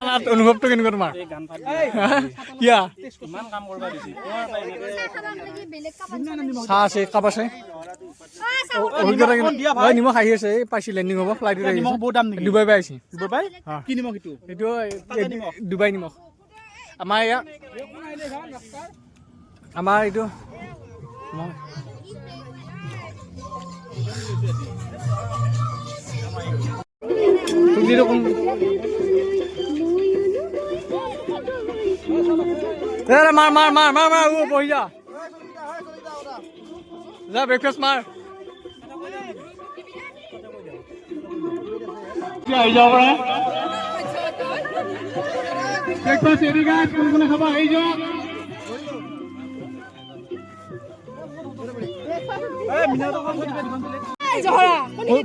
অনুভৱটো কেনেকুৱা তোমাৰ কিয়া চাহ আছে কাপ আছে অভিজ্ঞতা নিমখ আহি আছে পাইছে লেণ্ডিং হ'ব ফ্লাইটত ডুবাই পাই আহিছে এইটো ডুবাই নিমখ আমাৰ ইয়াত আমাৰ এইটো মাৰ মাৰ মাৰ মাৰ মাৰ বহি যা যা ব্ৰেকফাষ্ট মাৰ আহি যাব পাৰে ব্ৰেকফাষ্ট এৰি গাছ কোন কোনে খাবা আহি যোৱা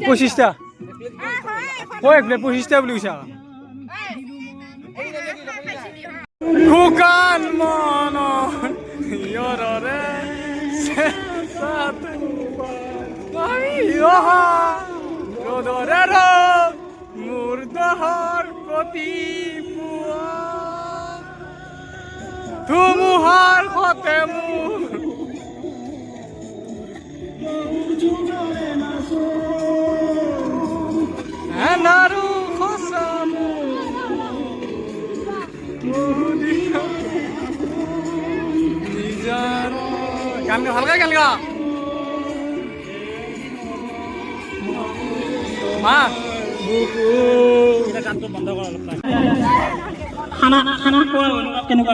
পঁচিছটা কয় প্লেট 25টা বুলি কৈছা শুকান মন ৰদৰে মোৰ দেহৰ প্ৰতিপুৱা ধুমুহাৰ সতে মোৰ নাৰু খচাম গান ভালকে গান গা মা গানটো বন্ধ কৰা অলপ খানা খানা খোৱা কেনেকুৱা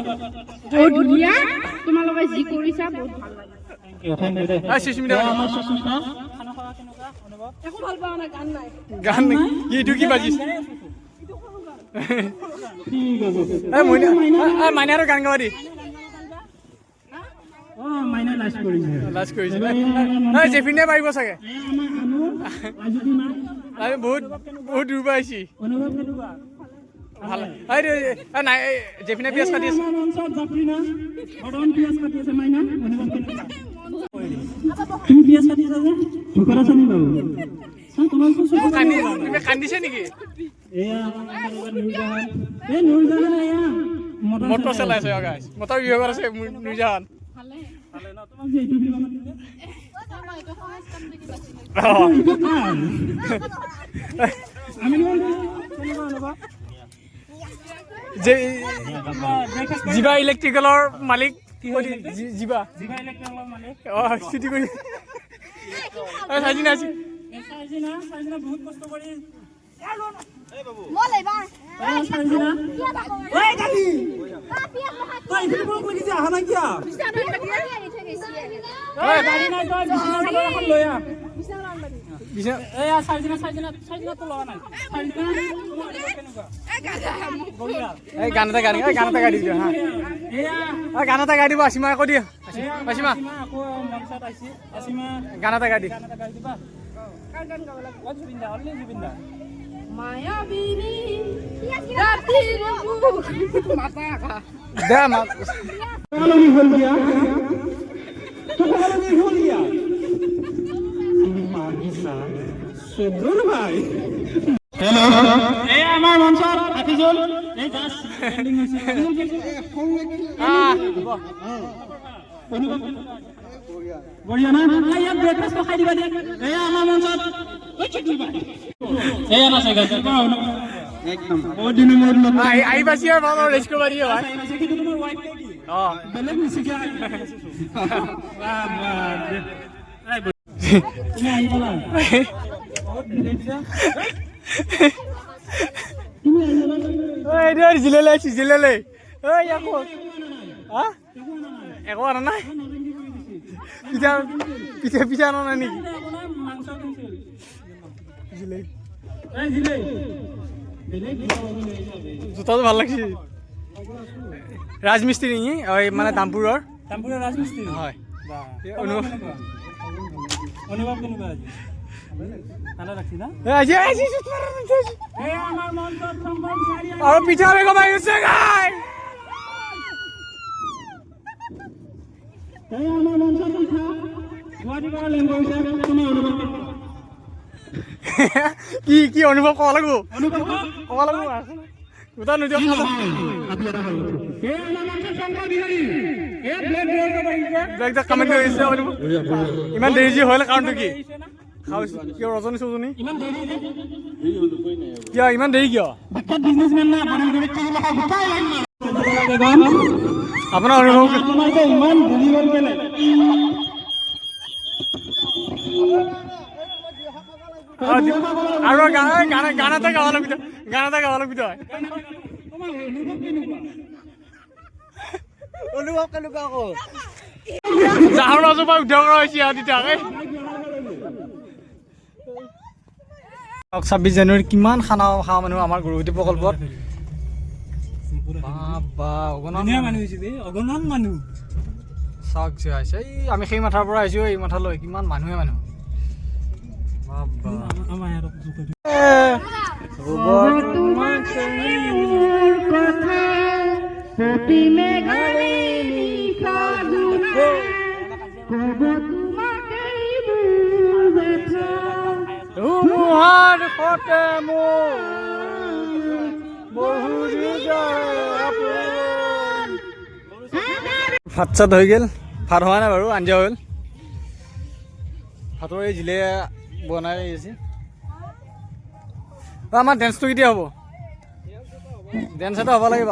বহুত ধুনীয়া তোমালোকে যি কৰিছা বহুত ভাল লাগে গান এইটো কি বাজিছে মাইনা আৰু গান গাবা দি জেফিনে পাৰিব চাগে আমি বহুত বহুত দূৰ পৰা আহিছি ভাল নাই জেফিনে পিয়াজ কাটি আছে তুমি পিয়াজ কাটি আছা যে ঢুকাৰ আছে নি বাবু কান্দিছে নেকি মটৰ চলাইছে মটৰ বিভাগত আছে নুৰজাহান জিবা ইলেক্ট্ৰিকেলৰ মালিক জিবা ছুটি কৰি চাইজিনা বহুত কষ্ট কৰি গান এটা গাড়ী দিওঁ হা গান এটা গাড়ী দিব আছিমা আকৌ দিয়া আছিমা গান এটা গাড়ী মায়াবিনী রাতির বুক মাথা খা দে মা কালনি হল গিয়া কালনি হল গিয়া তুমি মাগিসা সুদর ভাই হ্যালো এই আমার মনসর হাফিজুল এই দাস এন্ডিং হইছে বঢ়িয়া না ইয়াত ব্রেকফাস্ট খাই দিবা দে এই আমার মনসর ওই ছুটি ভাই এই আনা সাইকেল একদম বহুত দিন মোৰ লগ আই বাসি আর বাবা রেস্ট করবা দিও ভাই কি তোমার ওয়াইফ কি বেলেগ মিছিকা বাহ বাহ তুমি আই বলা বহুত দিনছা তুমি আই বলা ওই রে জিলেলে ওই আকো হা একো আনা নাই পিঠা আনা নাই নেকি মাংস কিনছিল জিলে জোতাটো ভাল লাগছে ৰাজমিস্ত্ৰী মানে দামপুৰৰ ৰাজমিস্ত্ৰী হয় অনুভৱ কেনেকুৱা আৰু পিঠা বেগম আহিছে কি অনুভৱ ক'ব লাগিব উতা নুদিও খাবা ব্লেক দা কমেন্ট কৰিছে ইমান দেৰি যি হ'ল কাৰণটো কি খাওছ কিয় ৰজনী সুজনী কিয় ইমান দেৰি কিয় আপোনাৰ অনুভৱ ইমান ডেলিভাৰ কেলে আৰু গান এটা গাব লাগিব অনুভৱ কেনেকুৱা আকৌ জাহৰ ৰাজপা উদ্যোগ হৈছে তেতিয়াকে 26 জানুৱাৰী কিমান খানা খোৱা মানুহ আমাৰ গুৰুগুটি প্ৰকল্পত অগণন মানুহ চাওক আহিছে এই আমি সেই মাথাৰ পৰা আহিছো এই মাথালৈ কিমান মানুহে মানুহ ভাত চাত হৈ গ'ল ভাত হোৱা নাই বাৰু আঞ্জা হ'ল ভাতৰ এই জিলে বনাই আছে আমাৰ ডেন্সটো কেতিয়া হ'ব ডেন্স এটা হ'ব লাগিব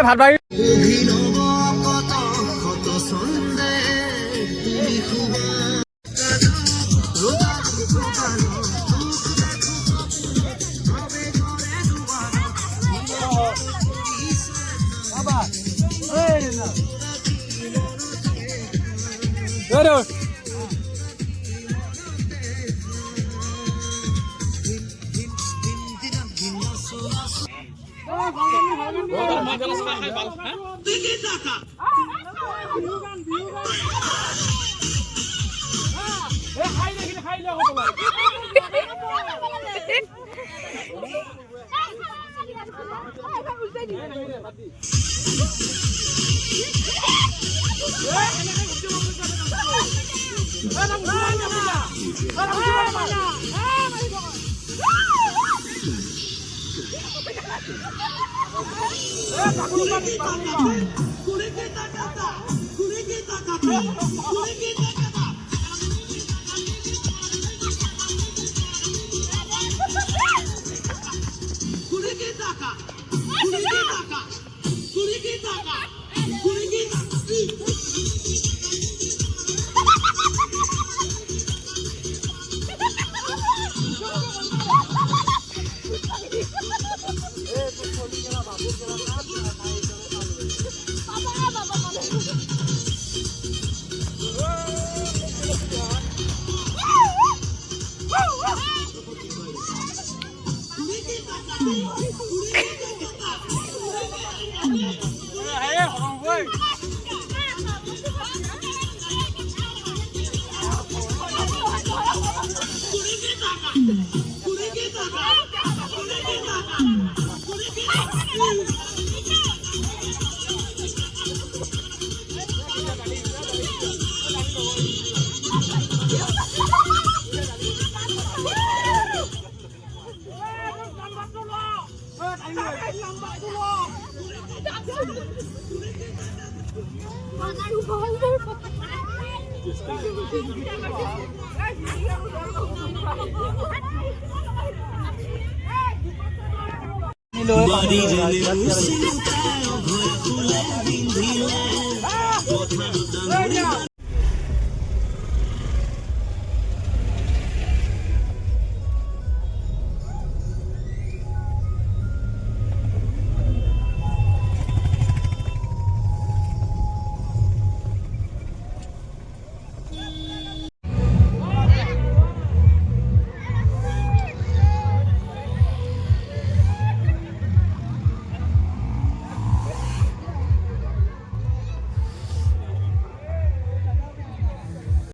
ভাত বাঢ়ি Body